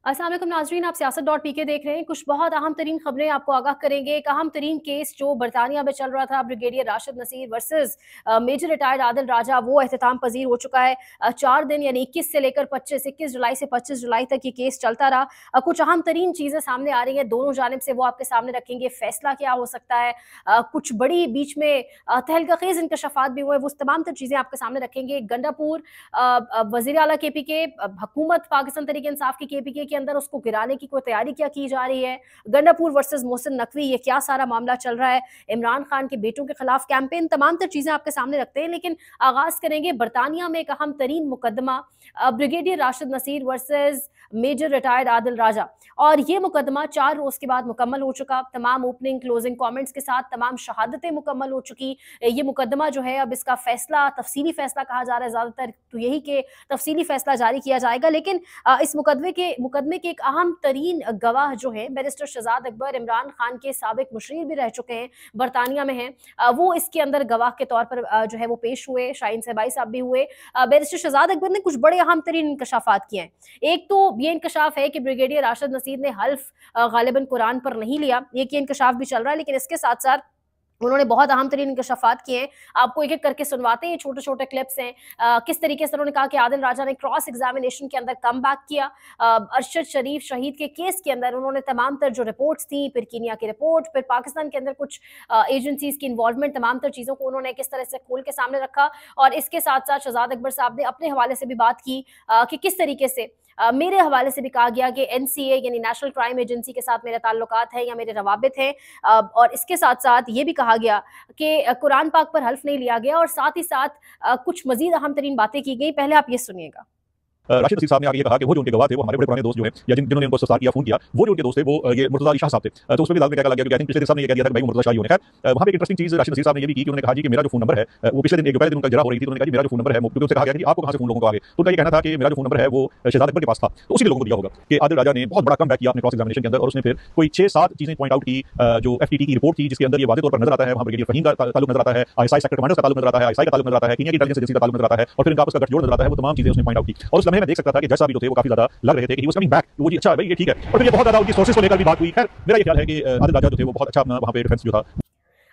अस्सलाम वालेकुम नाज़रीन, आप सियासत.pk देख रहे हैं। कुछ बहुत अहम तरीन खबरें आपको आगाह करेंगे। एक अहम तरीन केस जो बरतानिया में चल रहा था, brigadier Rashid Naseer versus major retired Adil Raja, वो एहतिताम पजीर हो चुका है। 4 दिन यानी 21 से लेकर 25, 21 जुलाई से 25 जुलाई तक ये केस चलता रहा। कुछ अहम तरीन चीज़ें सामने आ रही हैं दोनों जानिब से, वो आपके सामने रखेंगे। फैसला क्या हो सकता है, कुछ बड़ी बीच में तहलका-खेज़ इंकशाफात भी हुए, वो तमाम तर चीज़ें आपके सामने रखेंगे। गंडापुर वज़ीर आला KPK, हुकूमत पाकिस्तान तहरीक इंसाफ की KPK के अंदर उसको गिराने की कोई तैयारी क्या की जा रही है। गंडापुर वर्सेस मोहसिन नकवी, ये क्या सारा मामला चल रहा है। इमरान खान के बेटों के खिलाफ कैंपेन, तमाम तर चीज़ें आपके सामने रखते हैं। लेकिन आगाज़ करेंगे बरतानिया में एक अहम तरीन मुकदमा, brigadier Rashid Naseer versus major retired Adil Raja. और ये मुकदमा 4 रोज़ के बाद मुकम्मल हो चुका। तमाम ओपनिंग क्लोजिंग कमेंट्स के साथ तमाम शहादतें मुकम्मल हो चुकी। ये मुकदमा जो है, अब इसका फैसला, तफसीली फैसला कहा जा रहा है ज़्यादातर, तो यही कि तफसीली फैसला जारी किया जाएगा। लेकिन इस मुकदमे के एक अहम तरीन गवाह जो है बैरिस्टर शहजाद अकबर, इमरान खान के साबिक मुशीर भी रह चुके हैं, बरतानिया में हैं, वो इसके अंदर गवाह के तौर पर जो है वो पेश हुए। शाहीन सहबाई साहब भी हुए। बैरिस्टर शहजाद अकबर ने कुछ बड़े अहम तरीन इंकशाफात किए हैं। एक तो ये इंकशाफ है कि ब्रिगेडियर राशिद नसीर ने हल्फ गालिबन कुरान पर नहीं लिया। एक ये इंकशाफ भी चल रहा है, लेकिन इसके साथ साथ उन्होंने बहुत अहम तरीन इंकशाफात किए हैं। आपको एक-एक करके सुनवाते हैं, छोटे-छोटे क्लिप्स हैं। किस तरीके से उन्होंने कहा कि आदिल राजा ने क्रॉस एग्जामिनेशन के अंदर कमबैक किया। अरशद शरीफ शहीद के केस के अंदर उन्होंने तमाम तर जो रिपोर्ट्स थी, फिर कीनिया की रिपोर्ट, फिर पाकिस्तान के अंदर कुछ एजेंसीज़ की इन्वॉल्वमेंट, तमाम तर चीज़ों को उन्होंने किस तरह से खोल के सामने रखा। और इसके साथ-साथ शहजाद अकबर साहब ने अपने हवाले से भी बात की कि किस तरीके से मेरे हवाले से भी कहा गया कि NCA यानी नेशनल क्राइम एजेंसी के साथ मेरे ताल्लुकात हैं या मेरे रवाबित हैं। और इसके साथ-साथ ये भी कहा गया कि कुरान पाक पर हल्फ नहीं लिया गया, और साथ ही साथ कुछ मज़ीद अहम तरीन बातें की गई। पहले आप ये सुनिएगा। राशिद नसीर साहब ने आगे ये कहा कि वो जो उनके गवाह थे, वो हमारे बड़े पुराने दोस्त जो हैं, या जिन्होंने उनको सस्तार किया, फ़ोन किया, वो जो उनके दोस्त थे, वो ये मुर्तज़ा अली शाह साहब थे। तो उसमें भी लाज़मी क्या लग गया, क्योंकि आई थिंक पिछले दिन साहब ने ये कह दिया था कि भाई मुर्तज़ा शाह ही होने। खैर वहाँ पे एक इंटरेस्टिंग चीज़ राशिद नसीर साहब ने ये भी की कि उन्होंने कहा जी कि मेरा जो फ़ोन नंबर है, वो पिछले दिन एक पहले दिन उनका जरा हो रही थी, तो उन्होंने कहा जी मेरा जो फ़ोन नंबर है, क्योंकि उनसे कहा गया कि आपको कहाँ से फ़ोन लोगों को आ गए। तो उनका ये कहना था कि मेरा जो फ़ोन नंबर है वो शहजाद अकबर के पास था, तो उसी ने लोगों को दिया होगा कि आदिल राजा ने बहुत बड़ा कमबैक किया अपने क्रॉस एग्जामिनेशन के अंदर, और उसने फिर कोई 6-7 चीज़ें पॉइंट आउट की। जो FTT की रिपोर्ट थी, जिसके अंदर ये वाज़ेह तौर पर नजर आता है, वहाँ ब्रिगेडियर फ़हीम का ताल्लुक नजर आता है, ISI सेक्टर कमांडर का ताल्लुक नजर आता है, ISI का ताल्लुक नजर आता है, कीनिया की इंटेलिजेंस एजेंसी का ताल्लुक नजर आता है, और फिर इनका आपस का गठजोड़ नजर आता है। वो तमाम चीज़ें उसने पॉइंट आउट की, और उस लम्हे में देख सकता था कि जज साहब भी जो थे वो काफ़ी ज़्यादा लग रहे थे कि ही वाज कमिंग बैक, वो जी अच्छा भाई ये ठीक है। और फिर ये बहुत ज़्यादा उनकी सोर्सेस को लेकर भी बात हुई। खैर मेरा ये ख्याल है कि आदिल राजा जो थे वो बहुत अच्छा अपना वहाँ पे डिफेंस जो था।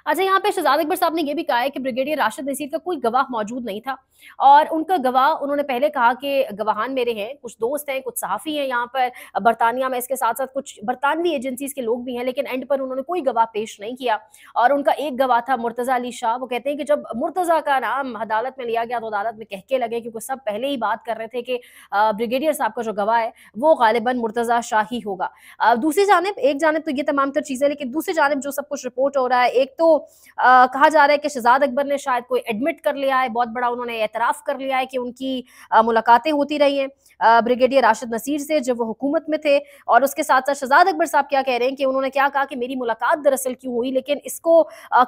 अच्छा, यहाँ पे शहजाद अकबर साहब ने ये भी कहा है कि ब्रिगेडियर राशिद नसीर का कोई गवाह मौजूद नहीं था, और उनका गवाह, उन्होंने पहले कहा कि गवाहान मेरे हैं, कुछ दोस्त हैं, कुछ सहाफ़ी हैं यहाँ पर बरतानिया में, इसके साथ-साथ कुछ बरतानवी एजेंसीज़ के लोग भी हैं, लेकिन एंड पर उन्होंने कोई गवाह पेश नहीं किया। और उनका एक गवाह था मुर्तज़ा अली शाह। वो कहते हैं कि जब मुर्तज़ा का नाम अदालत में लिया गया, तो अदालत में कहके लगे, क्योंकि सब पहले ही बात कर रहे थे कि ब्रिगेडियर साहब का जो गवाह है वो गालिबन मुर्तज़ा शाह ही होगा। दूसरी जानिब, एक जानिब तो ये तमाम तर चीज़ें, लेकिन दूसरी जानिब जो सब कुछ रिपोर्ट हो रहा है, एक तो कहा जा रहा है कि शहजाद अकबर ने शायद कोई एडमिट कर लिया है, बहुत बड़ा उन्होंने एतराफ़ कर लिया है कि उनकी मुलाकातें होती रही हैं ब्रिगेडियर राशिद नसीर से जब वो हुकूमत में थे। और उसके साथ-साथ शहजाद अकबर साहब क्या कह रहे हैं कि उन्होंने क्या कहा कि मेरी मुलाकात दरअसल क्यों हुई, लेकिन इसको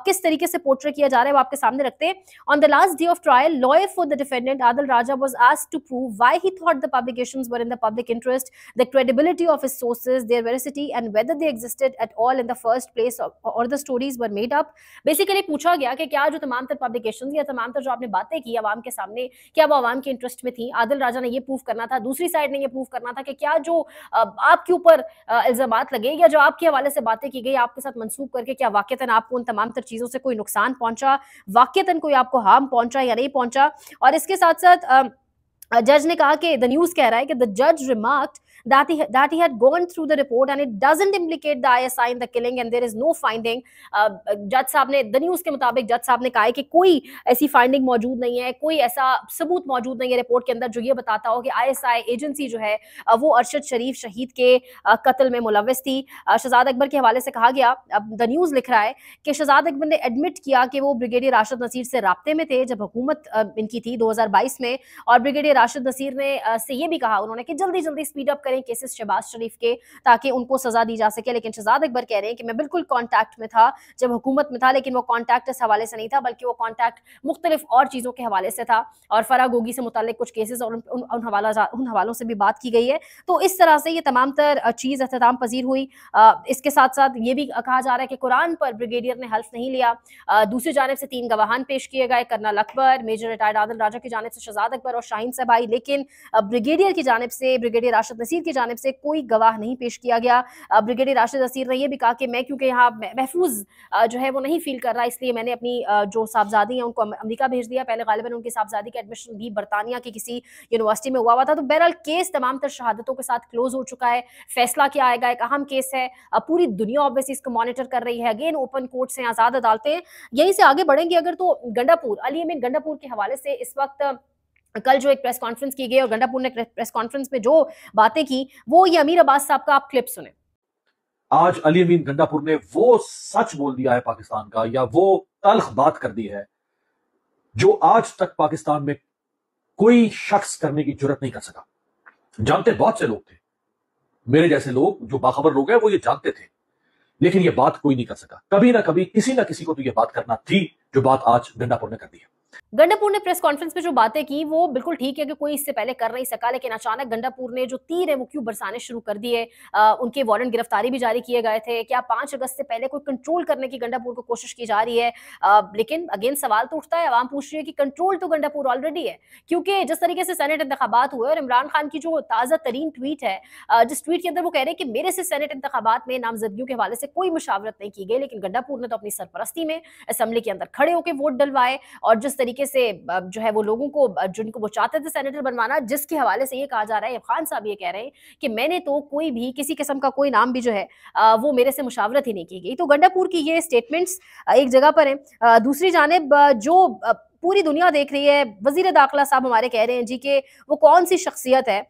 किस तरीके से पोर्ट्रे किया जा रहा है वो आपके सामने रखते हैं। On the last day of trial, lawyer for the defendant Adil Raja was asked to prove why he thought the publications were in the public interest, the credibility of his sources, their veracity and whether they existed at all in the first place और the stories were made up. Basically पूछा गया कि क्या जो तमाम तर publications या तमाम तर जो आपने बातें की आवाम के सामने, क्या वो आवाम के इंटरेस्ट में थी। आदिल राजा ने ये प्रूव करना था, दूसरी साइड ने ये प्रूव करना था कि क्या जो आपके ऊपर इल्जामात लगे या जो आपके हवाले से बातें की गई आपके साथ मंसूब करके, क्या वाकईतन आपको उन तमाम तर चीजों से कोई नुकसान पहुंचा, वाकईतन कोई आपको हार्म पहुंचा या नहीं पहुंचा। और इसके साथ साथ जज ने कहा कि द न्यूज कह रहा है कि द जज remarked that he had gone through the report and it doesn't implicate the ISI in the killing and there is no finding। जज साहब ने, द न्यूज के मुताबिक जज साहब ने कहा है कि कोई ऐसी फाइंडिंग मौजूद नहीं है, कोई ऐसा सबूत मौजूद नहीं है रिपोर्ट के अंदर जो ये बताता हो कि ISI एजेंसी जो है वो अरशद शरीफ शहीद के कत्ल में मुलव्वस थी। शहजाद अकबर के हवाले से कहा गया, अब द न्यूज लिख रहा है कि शहजाद अकबर ने एडमिट किया कि वो ब्रिगेडियर राशिद नसीर से राब्ते में थे जब हुकूमत इनकी थी 2022 में, और ब्रिगेडियर राशिद नसीर ने से ये भी कहा उन्होंने कि जल्दी जल्दी स्पीड अप करें केसेस शहबाज शरीफ के, ताकि उनको सजा दी जा सके। लेकिन शहजाद अकबर कह रहे हैं कि मैं बिल्कुल कांटेक्ट में था जब हुकूमत में था, लेकिन वो कांटेक्ट इस हवाले से नहीं था, बल्कि वो कांटेक्ट मुख्तलिफ और चीज़ों के हवाले से था, और फराह गोगी से मुताल्लिक कुछ केसेस और उन हवालों से भी बात की गई है। तो इस तरह से ये तमाम तर चीज़ अख्ताम पजीर हुई। इसके साथ साथ ये भी कहा जा रहा है कि कुरान पर ब्रिगेडियर ने हल्फ नहीं लिया। दूसरी जानिब से 3 गवाहान पेश किए गए, colonel Akbar, major retired Adil Raja की जानिब से शहजाद अकबर और शाहीन सहबाई, लेकिन ब्रिगेडियर की जानिब से, ब्रिगेडियर राशिद नसीर नसीर की जानिब से कोई गवाह नहीं पेश किया गया। ब्रिगेडियर राशिद नसीर ने यह भी कहा कि मैं क्योंकि यहाँ महफूज जो है वो नहीं फील कर रहा, इसलिए मैंने अपनी जो साहबजादी हैं उनको अमेरिका भेज दिया। पहले गालिबन उनकी साहबजादी का एडमिशन भी बरतानिया की किसी यूनिवर्सिटी में हुआ था। तो बहरहाल केस तमाम तर शहादतों के साथ क्लोज हो चुका है। फैसला क्या आएगा, एक अहम केस है, पूरी दुनिया ऑब्वियसली इसको मॉनिटर कर रही है। अगेन ओपन कोर्ट से आजाद अदालतें यहीं से आगे बढ़ेंगी अगर तो गंडापुर, अली अमीन गंडापुर के हवाले से इस वक्त कल जो एक प्रेस कॉन्फ्रेंस की गई और गंडापुर ने प्रेस कॉन्फ्रेंस में जो बातें की वो ये अमीर अब्बास साहब का आप क्लिप सुने। आज अली अमीन गंडापुर ने वो सच बोल दिया है पाकिस्तान का, या वो तल्ख बात कर दी है जो आज तक पाकिस्तान में कोई शख्स करने की जुर्रत नहीं कर सका। जानते बहुत से लोग थे, मेरे जैसे लोग जो बाखबर लोग हैं वो ये जानते थे, लेकिन ये बात कोई नहीं कर सका। कभी ना कभी किसी ना किसी को तो ये बात करना थी जो बात आज गंडापुर ने कर दी है। गंडापुर ने प्रेस कॉन्फ्रेंस में जो बातें की वो बिल्कुल ठीक है कि कोई इससे पहले कर नहीं सका, लेकिन अचानक गंडापुर ने जो तीर है वो क्यों बरसाने शुरू कर दिए। उनके वारंट गिरफ्तारी भी जारी किए गए थे। क्या 5 अगस्त से पहले कोई कंट्रोल करने की गंडापुर को कोशिश की जा रही है? लेकिन अगेन सवाल तो उठता है, आवाम पूछ रही है कि कंट्रोल तो गंडापुर ऑलरेडी है, क्योंकि जिस तरीके से सेनेट इंतखाबात हुए और इमरान खान की जो ताजा तरीन ट्वीट है, जिस ट्वीट के अंदर वो कह रहे हैं कि मेरे से सेनेट इंतखाबात में नामजदगियों के हवाले से कोई मुशावरत नहीं की गई, लेकिन गंडापुर ने तो अपनी सरपरस्ती में असेंबली के अंदर खड़े होकर वोट डलवाए और जिस तरीके से जो है वो लोगों को जिनको वो चाहते थे सेनेटर बनवाना, जिसके हवाले से ये कहा जा रहा है, खान साहब ये कह रहे हैं कि मैंने तो कोई भी किसी किस्म का कोई नाम भी जो है वो मेरे से मुशावरत ही नहीं की गई। तो गंडापुर की ये स्टेटमेंट्स एक जगह पर है। दूसरी जानिब जो पूरी दुनिया देख रही है, वजीर दाखिला साहब हमारे कह रहे हैं जी कि वो कौन सी शख्सियत है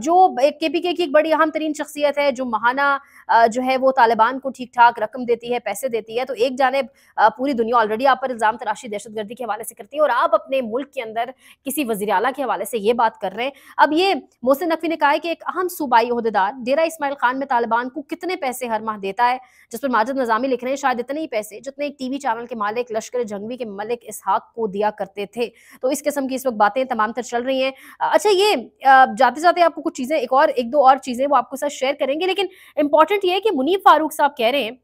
जो एक केपीके की एक बड़ी अहम तरीन शख्सियत है जो महाना जो है वो तालिबान को ठीक ठाक रकम देती है, पैसे देती है। तो एक जानिब पूरी दुनिया ऑलरेडी आप पर इल्जाम तराशी दहशतगर्दी के हवाले से करती है और आप अपने मुल्क के अंदर किसी वजीर आला के हवाले से ये बात कर रहे हैं। अब ये मोहसिन नकवी ने कहा है कि एक अहम सूबाई ओहदेदार डेरा इस्माइल खान में तालिबान को कितने पैसे हर माह देता है, जिस पर माजिद निजामी लिख रहे हैं शायद इतने ही पैसे जितने एक टीवी चैनल के मालिक लश्कर जंगवी के मलिक इसहाक को दिया करते थे। तो इस किस्म की इस वक्त बातें तमाम तर चल रही हैं। अच्छा, ये जाते जाते आपको कुछ चीजें एक दो और चीजें वो आपको साथ शेयर करेंगे, लेकिन इंपॉर्टेंट ये है कि मुनीब फारूक साहब कह रहे हैं,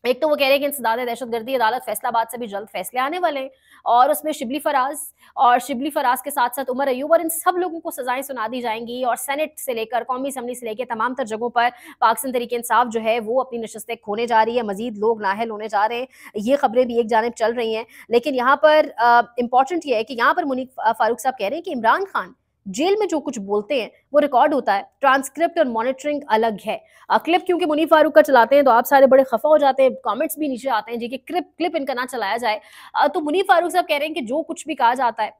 एक तो वो कह रहे हैं कि इंसदाद दहशतगर्दी अदालत फैसलाबाद से भी जल्द फैसले आने वाले हैं और उसमें शिबली फराज के साथ साथ उमर अयूब और इन सब लोगों को सजाएं सुना दी जाएंगी और सेनेट से लेकर कौमी असम्बली से लेकर तमाम तर जगहों पर पाकिस्तान तहरीक इंसाफ जो है वो अपनी नशस्तें खोने जा रही है, मजीद लोग नाहल होने जा रहे हैं। ये खबरें भी एक जानिब चल रही हैं, लेकिन यहाँ पर इंपॉर्टेंट ये है कि यहाँ पर मुनीब फारूक साहब कह रहे हैं कि इमरान खान जेल में जो कुछ बोलते हैं वो रिकॉर्ड होता है, ट्रांसक्रिप्ट और मॉनिटरिंग अलग है। क्लिप क्योंकि मुनीब फारूक का चलाते हैं तो आप सारे बड़े खफा हो जाते हैं, कमेंट्स भी नीचे आते हैं जी कि क्लिप इनका ना चलाया जाए। तो मुनीब फारूक साहब कह रहे हैं कि जो कुछ भी कहा जाता है,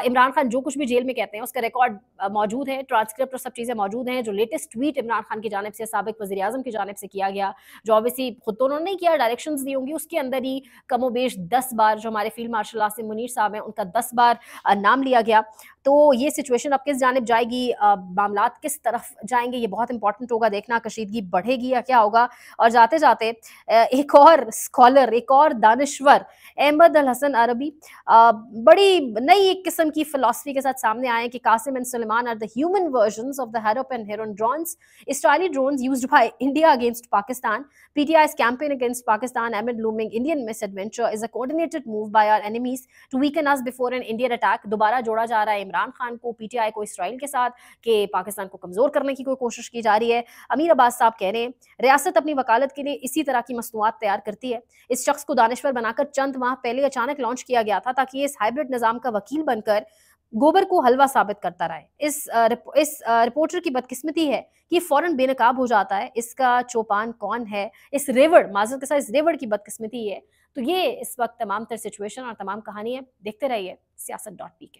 इमरान खान जो कुछ भी जेल में कहते हैं उसका रिकॉर्ड मौजूद है, ट्रांसक्रिप्ट और सब चीजें मौजूद हैं। जो लेटेस्ट ट्वीट इमरान खान की जानिब से साबिक वज़ीर आज़म की जानिब से किया गया, जो ऑब्वियसली खुद तो उन्होंने नहीं किया, डायरेक्शंस दी होंगी, उसके अंदर ही कमोबेश 10 बार जो हमारे फील्ड मार्शल आसिम मुनीर साहब हैं उनका 10 बार नाम लिया गया। तो ये सिचुएशन अब किस जानिब जाएगी, मामलात किस तरफ जाएंगे, ये बहुत इंपॉर्टेंट होगा देखना। कशीदगी बढ़ेगी या क्या होगा। और जाते जाते एक और स्कॉलर, एक और दानिश्वर अहमद अल हसन अरबी बड़ी नई एक किस्म की फिलॉसफी के साथ सामने आए कि Qasim and Suleman are the human versions of the Harop and Heron drones, Israeli drones used by India against Pakistan. PTI's campaign against Pakistan amid looming Indian misadventure is a coordinated move by our enemies to weaken us before an Indian attack. दोबारा जोड़ा जा रहा है इमरान खान को, PTI को Israel के साथ कि पाकिस्तान को कमजोर करने की कोई कोशिश की जा रही है। अमीर अब्बास साहब कह रहे हैं रियासत अपनी वकालत के लिए इसी तरह की मसनूआत तैयार करती है। इस शख्स को दानिश्वर बनाकर चंद माह पहले अचानक लॉन्च किया गया था ताकि ये इस हाइब्रिड निजाम का वकील बनकर गोबर को हलवा साबित करता रहे। इस रिपोर्टर की बदकिस्मती है कि फौरन बेनकाब हो जाता है। इसका चौपान कौन है, इस रेवड़ माजरत के साथ इस रेवड़ की बदकिस्मती है। तो ये इस वक्त तमाम तर सिचुएशन और तमाम कहानी है। देखते रहिए siyaasat.pk।